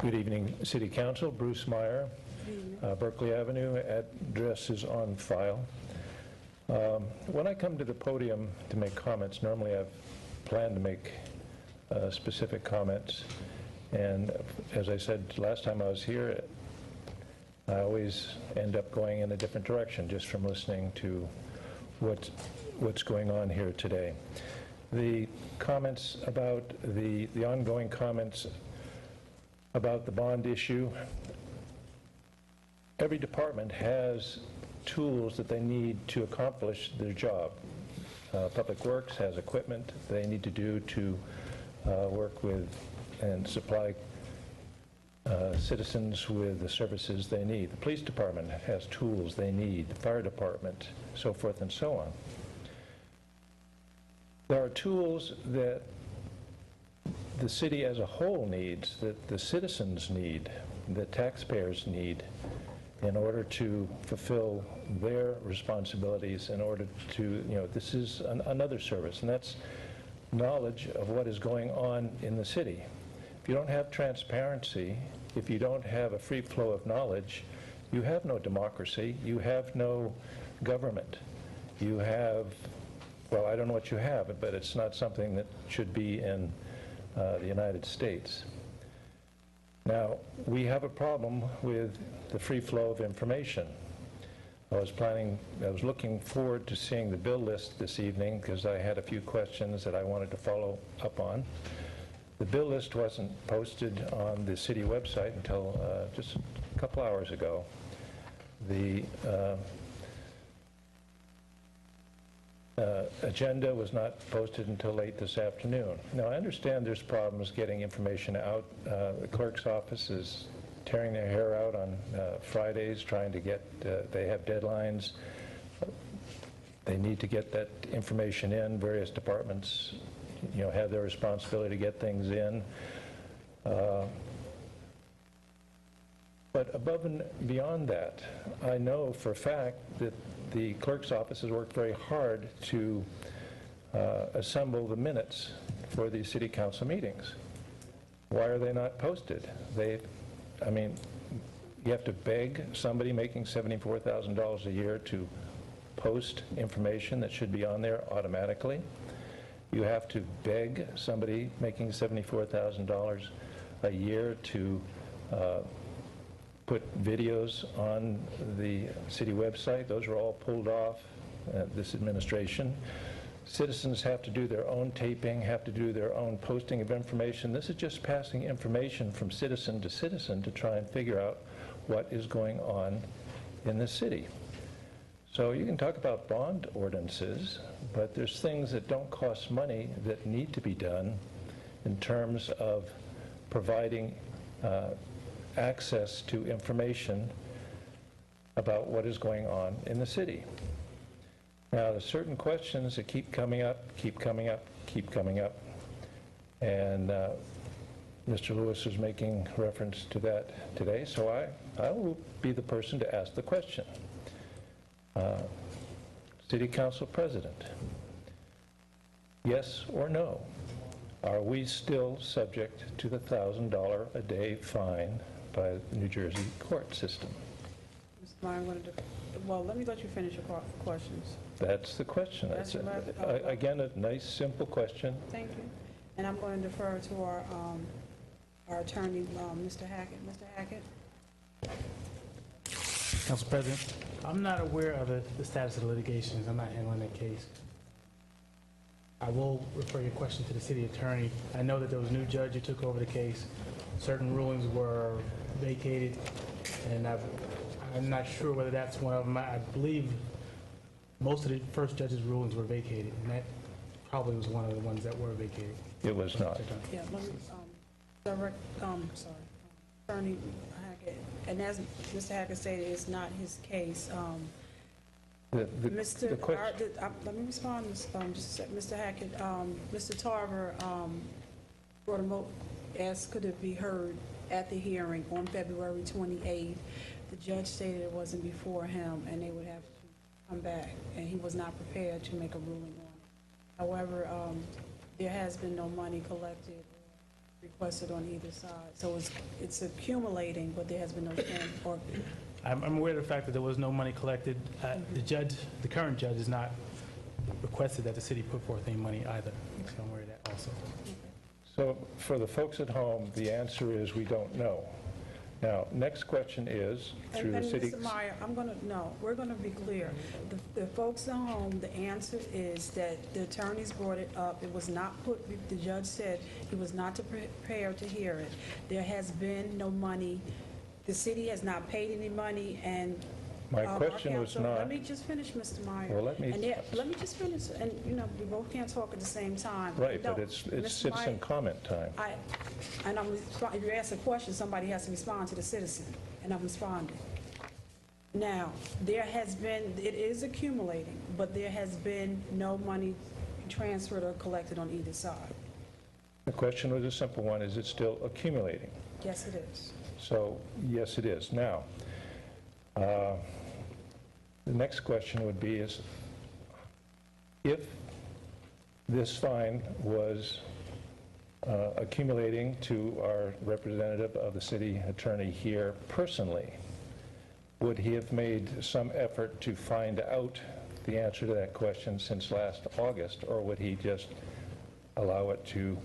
Good evening, City Council. Bruce Meyer, Berkeley Avenue. Address is on file. When I come to the podium to make comments, normally I've planned to make specific comments. And as I said last time I was here, I always end up going in a different direction just from listening to what's going on here today. The comments about the ongoing comments about the bond issue, every department has tools that they need to accomplish their job. Public Works has equipment they need to do to work with and supply citizens with the services they need. The police department has tools they need, the fire department, so forth and so on. There are tools that the city as a whole needs, that the citizens need, that taxpayers need in order to fulfill their responsibilities, in order to, this is another service, and that's knowledge of what is going on in the city. If you don't have transparency, if you don't have a free flow of knowledge, you have no democracy, you have no government. You have, well, I don't know what you have, but it's not something that should be in the United States. Now, we have a problem with the free flow of information. I was looking forward to seeing the bill list this evening because I had a few questions that I wanted to follow up on. The bill list wasn't posted on the city website until just a couple hours ago. The agenda was not posted until late this afternoon. Now, I understand there's problems getting information out. The clerk's office is tearing their hair out on Fridays, trying to get, they have deadlines. They need to get that information in. Various departments, have their responsibility to get things in. But above and beyond that, I know for a fact that the clerk's office has worked very hard to assemble the minutes for these city council meetings. Why are they not posted? You have to beg somebody making $74,000 a year to post information that should be on there automatically. You have to beg somebody making $74,000 a year to put videos on the city website. Those are all pulled off this administration. Citizens have to do their own taping, have to do their own posting of information. This is just passing information from citizen to citizen to try and figure out what is going on in the city. So you can talk about bond ordinances, but there's things that don't cost money that need to be done in terms of providing access to information about what is going on in the city. Now, there's certain questions that keep coming up, and Mr. Lewis was making reference to that today, so I will be the person to ask the question. City Council President, yes or no, are we still subject to the $1,000 a day fine by the New Jersey court system? Mr. Meyer, well, let me let you finish your questions. That's the question. That's again, a nice, simple question. Thank you. And I'm going to defer to our attorney, Mr. Hackett. Mr. Hackett? Council President, I'm not aware of the status of the litigation. I'm not handling that case. I will refer your question to the city attorney. I know that there was a new judge who took over the case. Certain rulings were vacated, and I'm not sure whether that's one of them. I believe most of the first judge's rulings were vacated, and that probably was one of the ones that were vacated. It was not. Yeah, let me, Attorney Hackett, and as Mr. Hackett stated, it's not his case. Let me respond, Mr. Hackett. Mr. Tarver asked could it be heard at the hearing on February 28th. The judge stated it wasn't before him and they would have to come back, and he was not prepared to make a ruling on it. However, there has been no money collected requested on either side. So it's accumulating, but there has been no change, or, I'm aware of the fact that there was no money collected. The current judge has not requested that the city put forth any money either, so I'm aware of that also. So for the folks at home, the answer is we don't know. Now, next question is, through the and city... Mr. Meyer, we're gonna be clear. The folks at home, the answer is that the attorneys brought it up. It was not put, the judge said he was not prepared to hear it. There has been no money. The city has not paid any money, and My our question was counsel- not... Let me just finish, Mr. Meyer. Well, let me... Let me just finish, and, we both can't talk at the same time. Right, No, but it's Mr. citizen Meyer, comment time. if you ask a question, somebody has to respond to the citizen, and I'm responding. Now, it is accumulating, but there has been no money transferred or collected on either side. The question was a simple one, is it still accumulating? Yes, it is. So, yes, it is. Now, the next question would be is, if this fine was accumulating to our representative of the city attorney here personally, would he have made some effort to find out the answer to that question since last August, or would he just allow it to,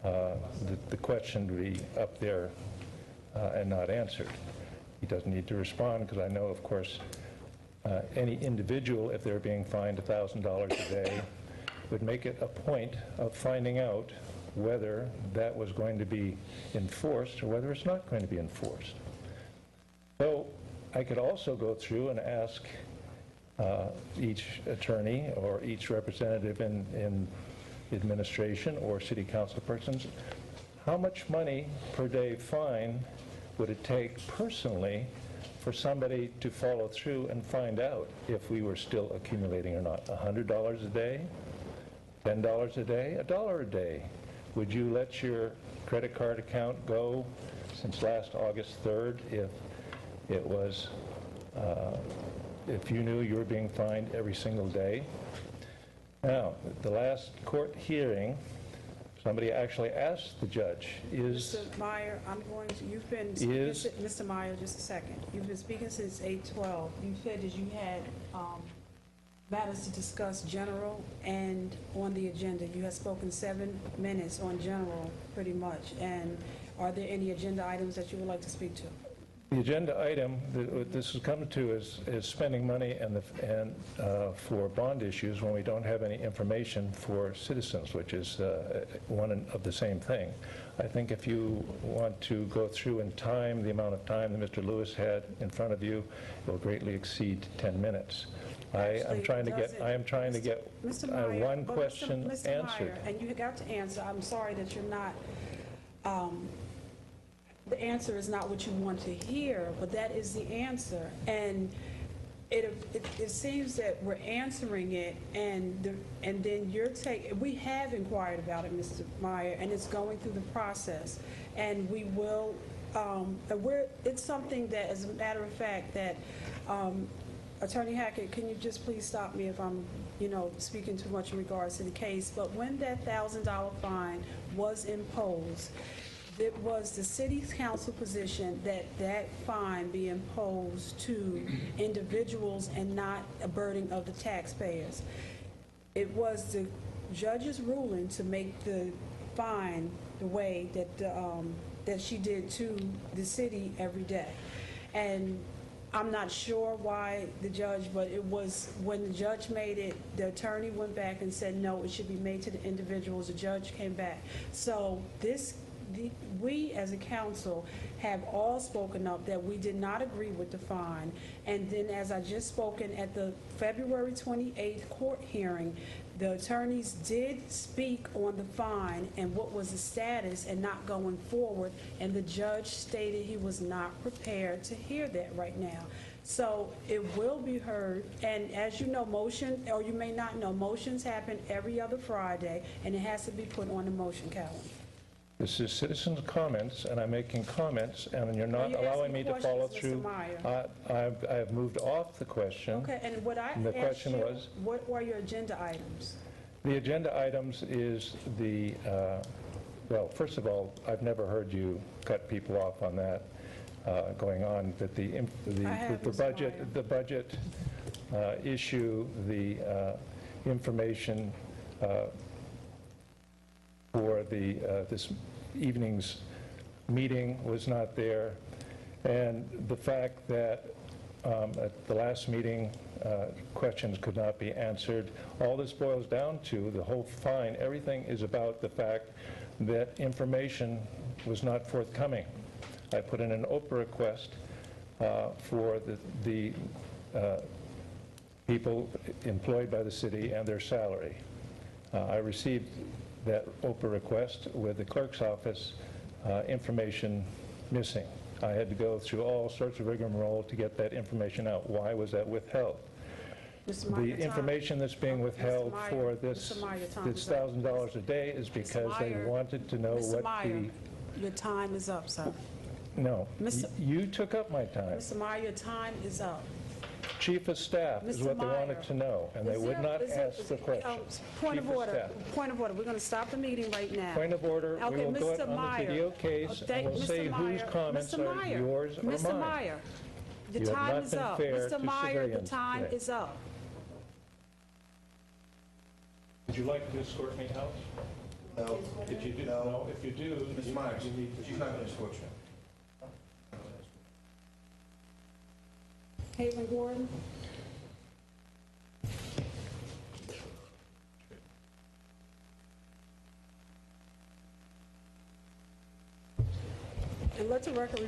the question to be up there and not answered? He doesn't need to respond, because I know, of course, any individual, if they're being fined $1,000 a day, would make it a point of finding out whether that was going to be enforced or whether it's not going to be enforced. So I could also go through and ask each attorney or each representative in administration or city council persons, how much money per day fine would it take personally for somebody to follow through and find out if we were still accumulating or not? $100 a day? $10 a day? $1 a day? Would you let your credit card account go since last August 3rd if it was, if you knew you were being fined every single day? Now, at the last court hearing, somebody actually asked the judge, is... Mr. Meyer, you've been... Mr. Meyer, just a second. You've been speaking since 8:12. You said that you had matters to discuss general and on the agenda. You have spoken 7 minutes on general, pretty much. And are there any agenda items that you would like to speak to? The agenda item that this is coming to is spending money for bond issues when we don't have any information for citizens, which is one of the same thing. I think if you want to go through in time, the amount of time that Mr. Lewis had in front of you will greatly exceed 10 minutes. I am trying to get Mr. Meyer, one question Mr. answered. Meyer, and you got to answer. I'm sorry that you're not... the answer is not what you want to hear, but that is the answer. And it seems that we're answering it, and then we have inquired about it, Mr. Meyer, and it's going through the process. And we will, it's something that, as a matter of fact, that, Attorney Hackett, can you just please stop me if I'm, speaking too much in regards to the case, but when that $1,000 fine was imposed, it was the city council position that fine be imposed to individuals and not a burden of the taxpayers. It was the judge's ruling to make the fine the way that she did to the city every day. And I'm not sure why the judge, but it was when the judge made it, the attorney went back and said, no, it should be made to the individuals. The judge came back. So we as a council have all spoken up that we did not agree with the fine. And then, as I just spoken at the February 28th court hearing, the attorneys did speak on the fine and what was the status and not going forward, and the judge stated he was not prepared to hear that right now. So it will be heard, and as you know, motion, or you may not know, motions happen every other Friday, and it has to be put on the motion calendar. This is citizens' comments, and I'm making comments, and you're not allowing me to follow through. I have moved off the question. Okay, and what I And the asked question you, was? what were your agenda items? The agenda items is the well, first of all, I've never heard you cut people off on that going on, that I have, the Mr. budget, Meyer. the budget issue, the information for this evening's meeting was not there, and the fact that at the last meeting, questions could not be answered. All this boils down to, the whole fine, everything is about the fact that information was not forthcoming. I put in an Oprah request for the people employed by the city and their salary. I received that Oprah request with the clerk's office information missing. I had to go through all sorts of rigmarole to get that information out. Why was that withheld? Mr. Meyer, The your time- information that's being withheld Meyer, for this Mr. Meyer, your time is up. $1,000 a day is because they Meyer, wanted to know Mr. what Meyer, your time is up, sir. No, Mr. you took up my time. Mr. Meyer, your time is up. Chief of staff is Mr. what they wanted Meyer, to know, and they Is would there- not is there- ask the question. Point Chief of of order, staff. point of order. We're going to stop the meeting right now. Point of order, we Okay, will go Mr. on the Meyer. video case, and we'll Mr. say whose Meyer, comments Mr. are Meyer, yours or mine. Mr. Meyer, your You have time not is been up. fair Mr. to Meyer, the civilians time today. is up. Would you like to escort me out? No. If you do, No. no, if you do, Mr. Myers, you need to... she's not going to escort you. Caitlin Gordon? And let the record